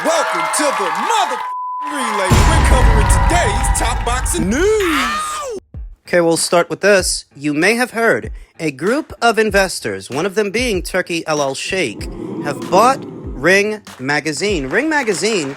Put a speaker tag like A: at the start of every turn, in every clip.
A: Welcome to the relay. We're covering today's top boxing news.
B: Okay, we'll start with this. You may have heard a group of investors, one of them being Turki Sheikh, have bought Ring Magazine. Ring Magazine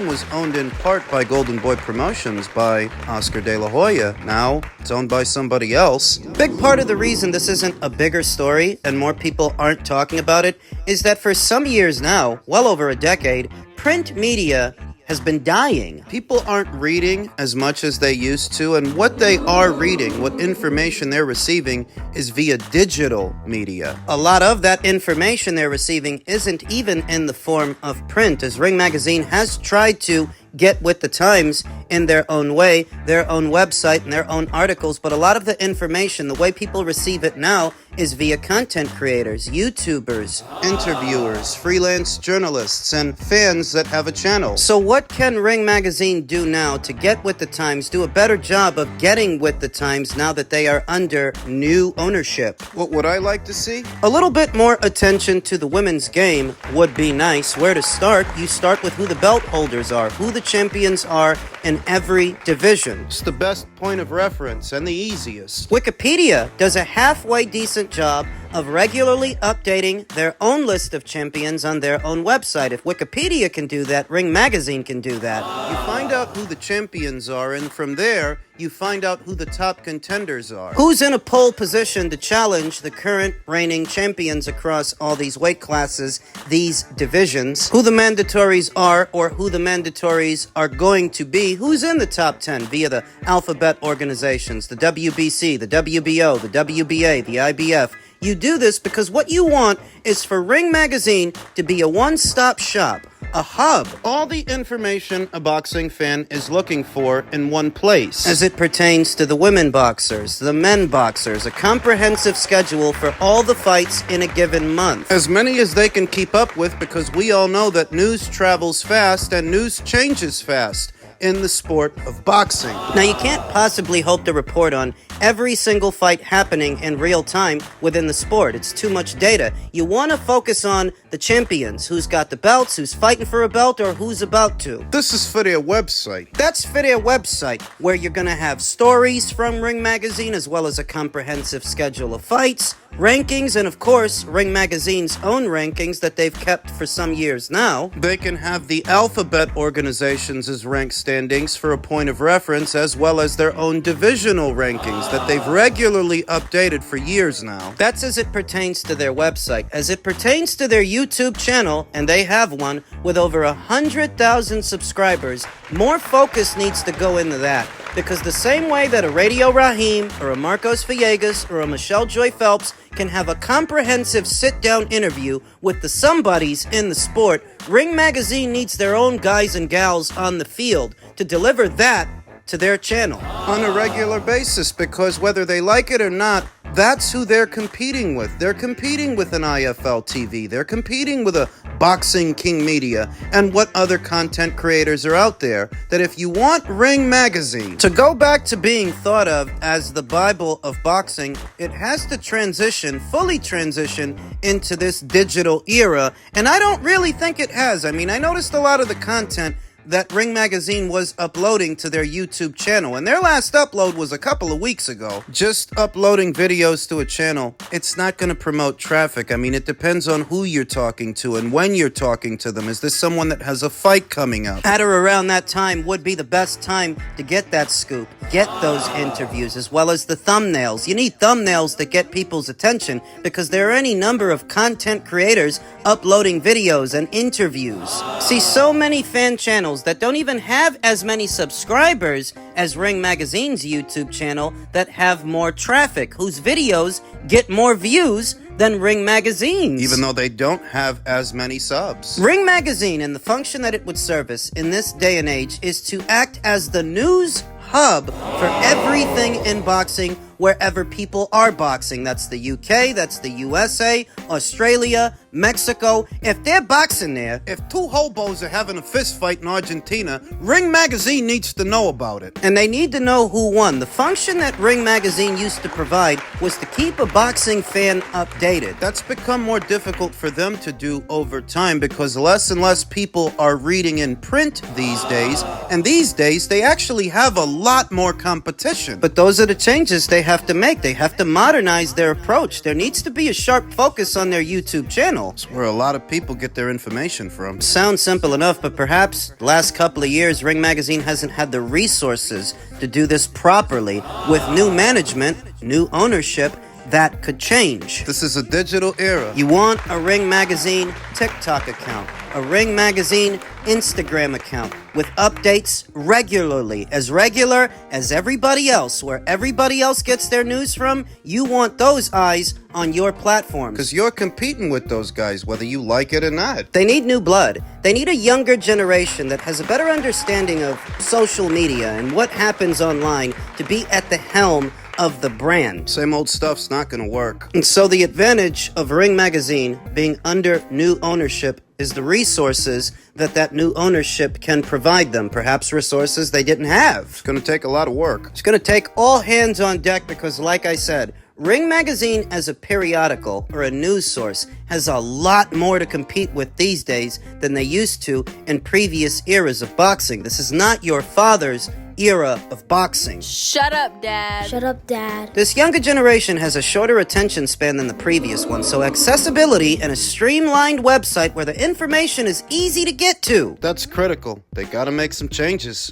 B: was owned in part by Golden Boy Promotions by Oscar De La Hoya. Now it's owned by somebody else. Big part of the reason this isn't a bigger story and more people aren't talking about it is that for some years now, well over a decade, print media has been dying. People aren't reading as much as they used to, and what they are reading, what information they're receiving, is via digital media. A lot of that information they're receiving isn't even in the form of print, as Ring Magazine has tried to get with the times in their own way, their own website and their own articles, but a lot of the information, the way people receive it now, is via content creators, YouTubers, interviewers, freelance journalists, and fans that have a channel. So what can Ring Magazine do now to get with the times, do a better job of getting with the times now that they are under new ownership? What would I like to see? A little bit more attention to the women's game would be nice. Where to start? You start with who the belt holders are, who the champions are in every division. It's the best point of reference and the easiest. Wikipedia does a halfway decent job of regularly updating their own list of champions on their own website. If Wikipedia can do that, Ring Magazine can do that. You find out who the champions are, and from there, you find out who the top contenders are. Who's in a pole position to challenge the current reigning champions across all these weight classes, these divisions, who the mandatories are or who the mandatories are going to be, who's in the top 10 via the alphabet organizations, the WBC, the WBO, the WBA, the IBF. You do this because what you want is for Ring Magazine to be a one-stop shop, a hub, all the information a boxing fan is looking for in one place. As it pertains to the women boxers, the men boxers, a comprehensive schedule for all the fights in a given month. As many as they can keep up with, because we all know that news travels fast and news changes fast in the sport of boxing. Now, you can't possibly hope to report on every single fight happening in real time within the sport. It's too much data. You want to focus on the champions, who's got the belts, who's fighting for a belt, or who's about to. This is for their website. That's for their website, where you're going to have stories from Ring Magazine, as well as a comprehensive schedule of fights, rankings, and of course, Ring Magazine's own rankings that they've kept for some years now. They can have the alphabet organizations as rank standings for a point of reference, as well as their own divisional rankings that they've regularly updated for years now. That's as it pertains to their website. As it pertains to their YouTube channel, and they have one with over 100,000 subscribers, more focus needs to go into that. Because the same way that a Radio Raheem, or a Marcos Villegas, or a Michelle Joy Phelps can have a comprehensive sit-down interview with the somebodies in the sport, Ring Magazine needs their own guys and gals on the field to deliver that to their channel on a regular basis, because whether they like it or not, that's who they're competing with. They're competing with an IFL TV. They're competing with a Boxing King Media and what other content creators are out there. That if you want Ring Magazine to go back to being thought of as the Bible of boxing, it has to fully transition into this digital era. And I don't really think it has. I mean, I noticed a lot of the content that Ring Magazine was uploading to their YouTube channel, and their last upload was a couple of weeks ago. Just uploading videos to a channel, it's not going to promote traffic. I mean, it depends on who you're talking to and when you're talking to them. Is this someone that has a fight coming up? At or around that time would be the best time to get that scoop, get those interviews, as well as the thumbnails. You need thumbnails that get people's attention, because there are any number of content creators uploading videos and interviews. See, so many fan channels that don't even have as many subscribers as Ring Magazine's YouTube channel that have more traffic, whose videos get more views than Ring Magazine's, even though they don't have as many subs. Ring Magazine and the function that it would service in this day and age is to act as the news hub for everything in boxing wherever people are boxing. That's the UK, that's the USA, Australia, Mexico. If they're boxing there,
C: If two hobos are having a fist fight in Argentina, Ring Magazine needs to know about it.
B: and they need to know who won. The function that Ring Magazine used to provide was to keep a boxing fan updated.
C: That's become more difficult for them to do over time because less and less people are reading in print these days, and these days they actually have a lot more competition.
B: But those are the changes they have to make. They have to modernize their approach. There needs to be a sharp focus on their YouTube channel.
C: It's where a lot of people get their information from.
B: Sounds simple enough, but perhaps the last couple of years, Ring Magazine hasn't had the resources to do this properly. With new management, new ownership, that could change.
C: This is a digital era.
B: You want a Ring Magazine TikTok account, a Ring Magazine Instagram account with updates regularly, as regular as everybody else. Where everybody else gets their news from, you want those eyes on your platforms.
C: Because you're competing with those guys, whether you like it or not.
B: They need new blood. They need a younger generation that has a better understanding of social media and what happens online to be at the helm of the brand.
C: Same old stuff's not gonna work.
B: And so the advantage of Ring Magazine being under new ownership is the resources that new ownership can provide them. Perhaps resources they didn't have.
C: It's gonna take a lot of work.
B: It's going to take all hands on deck because, like I said, Ring Magazine as a periodical or a news source has a lot more to compete with these days than they used to in previous eras of boxing. This is not your father's era of boxing.
D: Shut up, Dad.
E: Shut up, Dad.
B: This younger generation has a shorter attention span than the previous one, so accessibility and a streamlined website where the information is easy to get to.
C: That's critical. They gotta make some changes.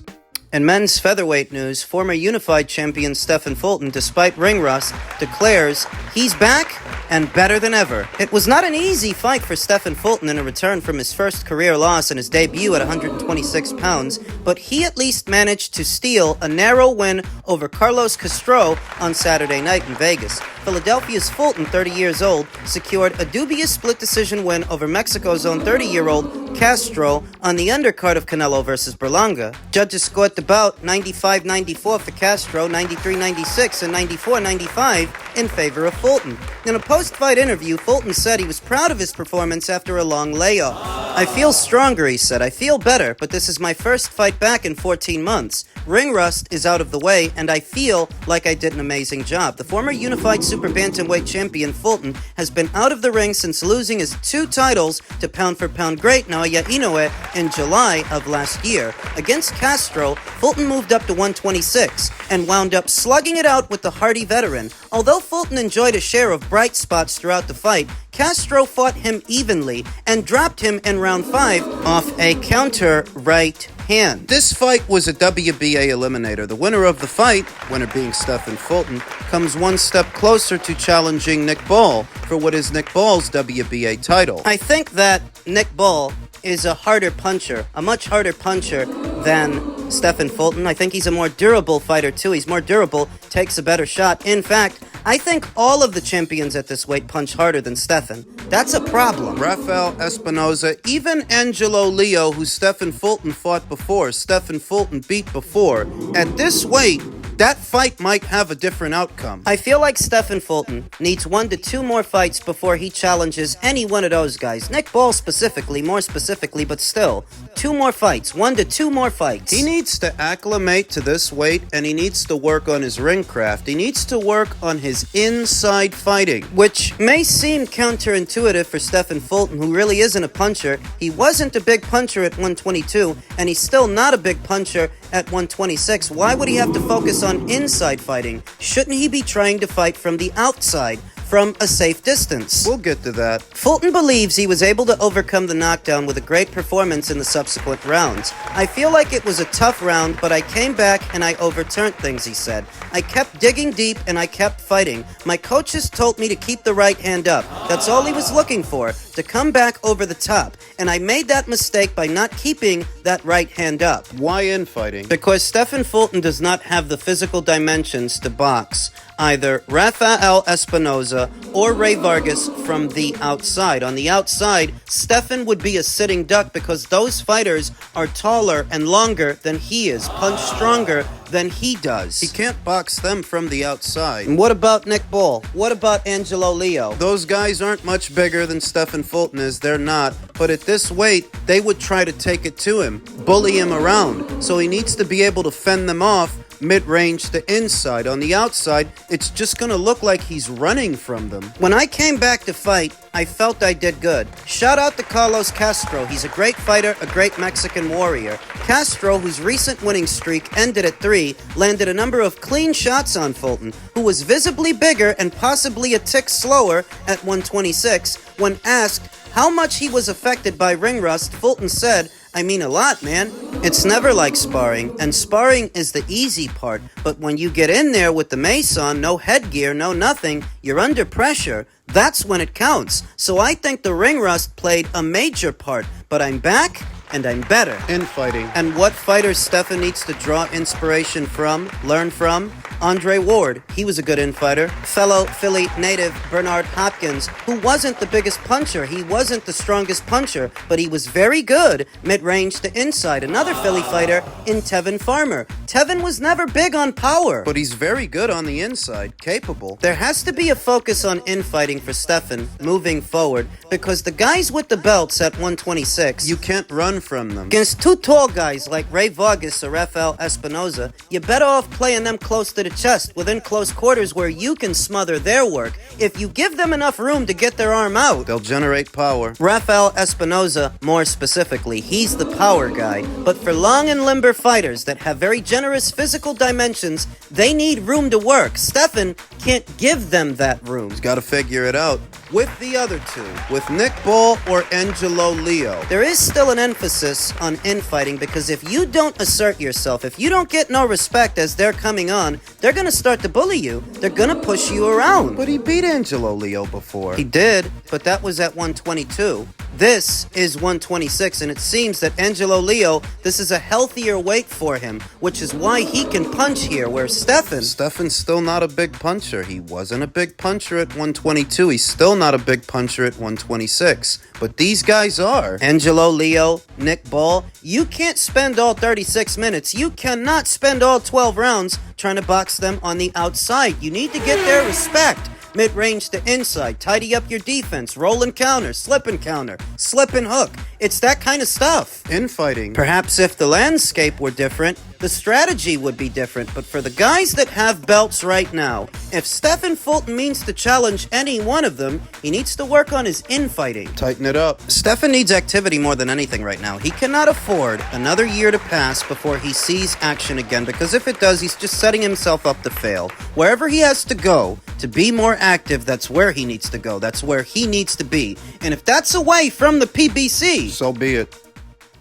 B: In men's featherweight news, former unified champion Stephen Fulton, despite ring rust, declares he's back and better than ever. It was not an easy fight for Stephen Fulton in a return from his first career loss in his debut at 126 pounds, but he at least managed to steal a narrow win over Carlos Castro on Saturday night in Vegas. Philadelphia's Fulton, 30 years old, secured a dubious split decision win over Mexico's own 30-year-old Castro on the undercard of Canelo versus Berlanga. Judges scored the bout 95-94 for Castro, 93-96, and 94-95 in favor of Fulton. In a post-fight interview, Fulton said he was proud of his performance after a long layoff. "I feel stronger," he said. "I feel better, but this is my first fight back in 14 months. Ring rust is out of the way, and I feel like I did an amazing job." The former unified super bantamweight champion Fulton has been out of the ring since losing his 2 titles to pound-for-pound great Naoya Inoue in July of last year. Against Castro, Fulton moved up to 126 and wound up slugging it out with the hardy veteran. Although Fulton enjoyed a share of bright spots throughout the fight, Castro fought him evenly and dropped him in round 5 off a counter right hand.
C: This fight was a WBA eliminator. The winner of the fight, winner being Stephen Fulton, comes one step closer to challenging Nick Ball for what is Nick Ball's WBA title.
B: I think that Nick Ball is a harder puncher, a much harder puncher than Stephen Fulton. I think he's a more durable fighter too. He's more durable, takes a better shot. In fact, I think all of the champions at this weight punch harder than Stephen. That's a problem.
C: Rafael Espinoza, even Angelo Leo, who Stephen Fulton fought before, Stephen Fulton beat before, at this weight, that fight might have a different outcome.
B: I feel like Stephen Fulton needs 1 to 2 more fights before he challenges any one of those guys. Nick Ball specifically, more specifically, but still. 2 more fights. 1 to 2 more fights.
C: He needs to acclimate to this weight, and he needs to work on his ring craft. He needs to work on his inside fighting.
B: Which may seem counterintuitive for Stephen Fulton, who really isn't a puncher. He wasn't a big puncher at 122, and he's still not a big puncher at 126. Why would he have to focus on inside fighting? Shouldn't he be trying to fight from the outside, from a safe distance?
C: We'll get to that.
B: Fulton believes he was able to overcome the knockdown with a great performance in the subsequent rounds. "I feel like it was a tough round, but I came back and I overturned things," he said. "I kept digging deep and I kept fighting. My coaches told me to keep the right hand up. That's all he was looking for, to come back over the top. And I made that mistake by not keeping that right hand up."
C: Why infighting?
B: Because Stephen Fulton does not have the physical dimensions to box. either Rafael Espinoza or Ray Vargas from the outside. On the outside, Stefan would be a sitting duck because those fighters are taller and longer than he is, punch stronger than he does.
C: He can't box them from the outside.
B: And what about Nick Ball? What about Angelo Leo?
C: Those guys aren't much bigger than Stefan Fulton is, they're not. But at this weight, they would try to take it to him, bully him around. So he needs to be able to fend them off mid-range to inside. On the outside, it's just gonna look like he's running from them.
B: When I came back to fight, I felt I did good. Shout out to Carlos Castro. He's a great fighter, a great Mexican warrior. Castro, whose recent winning streak ended at 3, landed a number of clean shots on Fulton, who was visibly bigger and possibly a tick slower at 126. When asked how much he was affected by ring rust, Fulton said, "I mean a lot, man. It's never like sparring, and sparring is the easy part, but when you get in there with the mace on, no headgear, no nothing, you're under pressure, that's when it counts." So I think the ring rust played a major part, but I'm back, and I'm better.
C: Infighting.
B: And what fighter Stefan needs to draw inspiration from, learn from? Andre Ward. He was a good infighter. Fellow Philly native Bernard Hopkins, who wasn't the biggest puncher. He wasn't the strongest puncher, but he was very good mid-range to inside. Another Philly fighter in Tevin Farmer. Tevin was never big on power,
C: But he's very good on the inside, capable.
B: there has to be a focus on infighting for Stefan moving forward, because the guys with the belts at 126,
C: You can't run from them.
B: against two tall guys like Ray Vargas or Rafael Espinoza, you're better off playing them close to the chest, within close quarters where you can smother their work. If you give them enough room to get their arm out,
C: They'll generate power.
B: Rafael Espinoza, more specifically, he's the power guy. But for long and limber fighters that have very generous physical dimensions, they need room to work. Stefan can't give them that room.
C: Got to figure it out. With the other two, with Nick Ball or Angelo Leo.
B: There is still an emphasis on infighting because if you don't assert yourself, if you don't get no respect as they're coming on, they're going to start to bully you. They're going to push you around.
C: But he beat Angelo Leo before.
B: He did, but that was at 122. This is 126, and it seems that Angelo Leo, this is a healthier weight for him, which is why he can punch here, where
C: Stefan's still not a big puncher. He wasn't a big puncher at 122. He's still not a big puncher at 126. But these guys are.
B: Angelo Leo, Nick Ball, you can't spend all 36 minutes. You cannot spend all 12 rounds trying to box them on the outside. You need to get their respect. Mid-range to inside, tidy up your defense, roll and counter, slip and hook. It's that kind of stuff.
C: Infighting.
B: Perhaps if the landscape were different, the strategy would be different. But for the guys that have belts right now, if Stefan Fulton means to challenge any one of them, he needs to work on his infighting.
C: Tighten it up.
B: Stefan needs activity more than anything right now. He cannot afford another year to pass before he sees action again, because if it does, he's just setting himself up to fail. Wherever he has to go to be more active, that's where he needs to go. That's where he needs to be. And if that's away from the PBC,
C: So be it.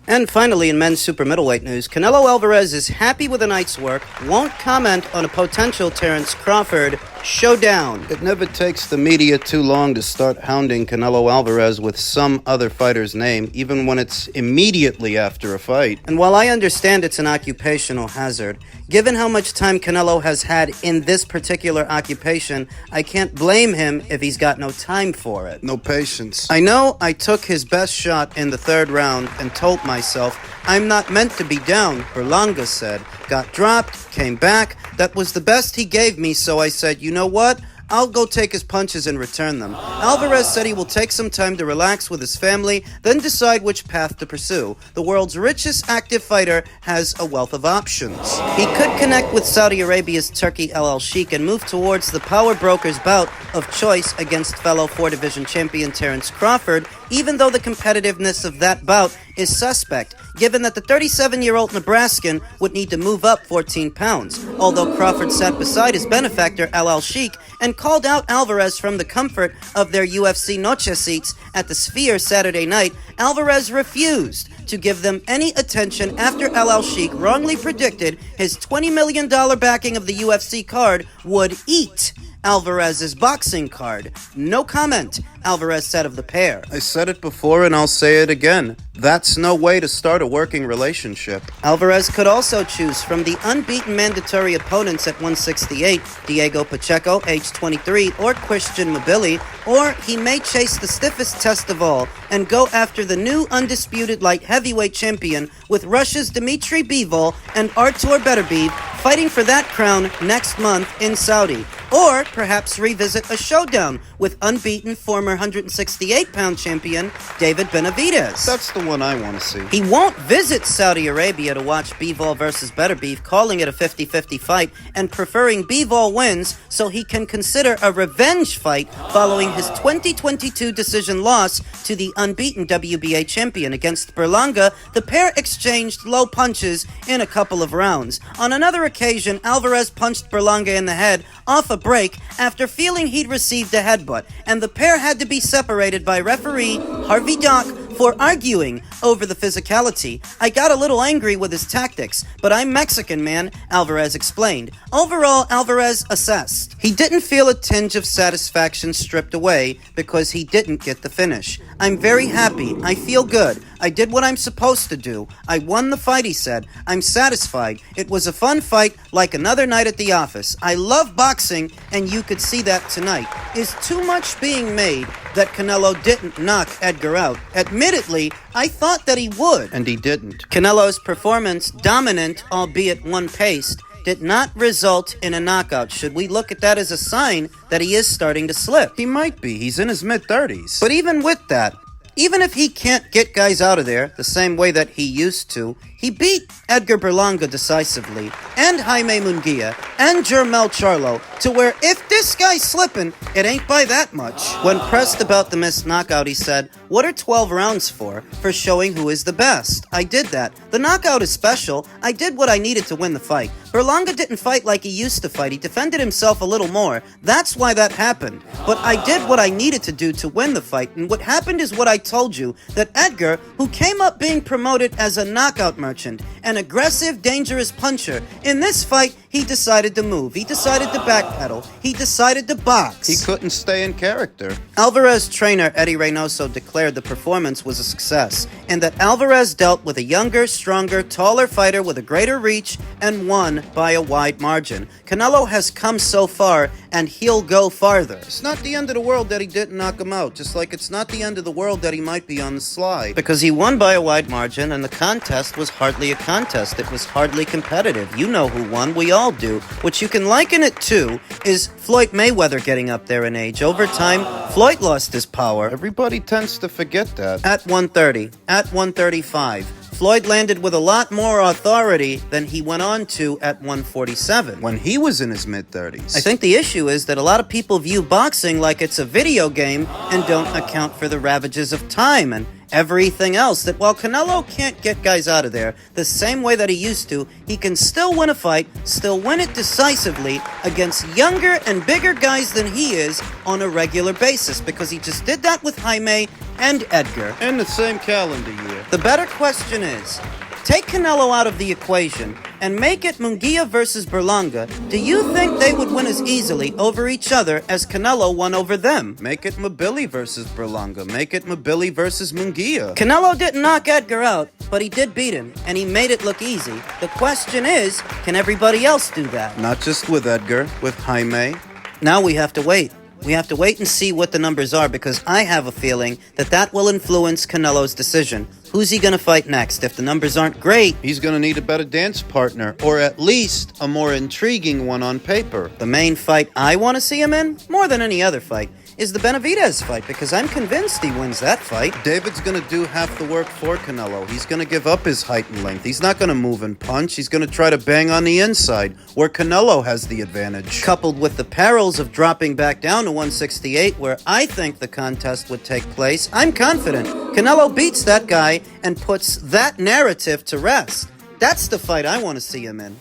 B: And finally, in men's super middleweight news, Canelo Alvarez is happy with the night's work, won't comment on a potential Terence Crawford showdown.
C: It never takes the media too long to start hounding Canelo Alvarez with some other fighter's name, even when it's immediately after a fight.
B: And while I understand it's an occupational hazard, given how much time Canelo has had in this particular occupation, I can't blame him if he's got no time for it.
C: No patience.
B: I know I took his best shot in the third round and told myself, I'm not meant to be down, Berlanga said. Got dropped, came back, that was the best he gave me, so I said, you know what? I'll go take his punches and return them. Alvarez said he will take some time to relax with his family, then decide which path to pursue. The world's richest active fighter has a wealth of options. He could connect with Saudi Arabia's Turki Sheikh and move towards the power broker's bout of choice against fellow 4-division champion Terence Crawford, even though the competitiveness of that bout is suspect, given that the 37-year-old Nebraskan would need to move up 14 pounds. Although Crawford sat beside his benefactor Sheikh and called out Alvarez from the comfort of their UFC Noche seats at the Sphere Saturday night, Alvarez refused to give them any attention after Sheikh wrongly predicted his $20 million backing of the UFC card would eat Alvarez's boxing card. No comment. Alvarez said of the pair.
C: I said it before and I'll say it again. That's no way to start a working relationship.
B: Alvarez could also choose from the unbeaten mandatory opponents at 168, Diego Pacheco, age 23, or Christian Mabili, or he may chase the stiffest test of all and go after the new undisputed light heavyweight champion with Russia's Dmitry Bivol and Artur Beterbiev fighting for that crown next month in Saudi. Or perhaps revisit a showdown with unbeaten former 168-pound champion David Benavidez.
C: That's the one I want to see.
B: He won't visit Saudi Arabia to watch Bivol versus Beterbiev, calling it a 50-50 fight and preferring Bivol wins so he can consider a revenge fight following his 2022 decision loss to the unbeaten WBA champion. Against Berlanga, the pair exchanged low punches in a couple of rounds. On another occasion, Alvarez punched Berlanga in the head off a break after feeling he'd received a headbutt, and the pair had to be separated by referee Harvey Dock for arguing over the physicality. I got a little angry with his tactics, but I'm Mexican, man, Alvarez explained. Overall, Alvarez assessed. He didn't feel a tinge of satisfaction stripped away because he didn't get the finish. I'm very happy. I feel good. I did what I'm supposed to do. I won the fight, he said. I'm satisfied. It was a fun fight, like another night at the office. I love boxing, and you could see that tonight. Is too much being made that Canelo didn't knock Edgar out? Admittedly, I thought that he would.
C: And he didn't.
B: Canelo's performance, dominant, albeit one-paced, did not result in a knockout. Should we look at that as a sign that he is starting to slip?
C: He might be. He's in his mid-30s.
B: But even with that, even if he can't get guys out of there the same way that he used to, he beat Edgar Berlanga decisively, and Jaime Munguia, and Jermel Charlo, to where if this guy's slipping, it ain't by that much. When pressed about the missed knockout, he said, "What are 12 rounds for? For showing who is the best. I did that. The knockout is special. I did what I needed to win the fight. Berlanga didn't fight like he used to fight. He defended himself a little more. That's why that happened. But I did what I needed to do to win the fight, and what happened is what I told you, that Edgar, who came up being promoted as a knockout merchant, an aggressive, dangerous puncher, in this fight, he decided to move. He decided to backpedal. He decided to box.
C: He couldn't stay in character.
B: Alvarez trainer Eddie Reynoso declared the performance was a success, and that Alvarez dealt with a younger, stronger, taller fighter with a greater reach and won by a wide margin. Canelo has come so far, and he'll go farther.
C: It's not the end of the world that he didn't knock him out, just like it's not the end of the world that he might be on the slide.
B: Because he won by a wide margin, and the contest was hardly a contest. It was hardly competitive. You know who won. We all do. What you can liken it to is Floyd Mayweather getting up there in age. Over time, Floyd lost his power.
C: Everybody tends to forget that.
B: At 130, at 135, Floyd landed with a lot more authority than he went on to at 147.
C: When he was in his mid-30s.
B: I think the issue is that a lot of people view boxing like it's a video game and don't account for the ravages of time and everything else. That while Canelo can't get guys out of there the same way that he used to, he can still win a fight, still win it decisively against younger and bigger guys than he is on a regular basis, because he just did that with Jaime and Edgar.
C: In the same calendar year.
B: The better question is, take Canelo out of the equation and make it Munguia versus Berlanga. Do you think they would win as easily over each other as Canelo won over them?
C: Make it Mabili versus Berlanga. Make it Mabili versus Munguia.
B: Canelo didn't knock Edgar out, but he did beat him, and he made it look easy. The question is, can everybody else do that?
C: Not just with Edgar, with Jaime.
B: Now we have to wait. We have to wait and see what the numbers are, because I have a feeling that that will influence Canelo's decision. Who's he going to fight next? If the numbers aren't great,
C: he's going to need a better dance partner, or at least a more intriguing one on paper.
B: The main fight I want to see him in, more than any other fight, is the Benavidez fight, because I'm convinced he wins that fight.
C: David's going to do half the work for Canelo. He's going to give up his height and length. He's not going to move and punch. He's going to try to bang on the inside, where Canelo has the advantage.
B: Coupled with the perils of dropping back down to 168, where I think the contest would take place, I'm confident Canelo beats that guy and puts that narrative to rest. That's the fight I want to see him in.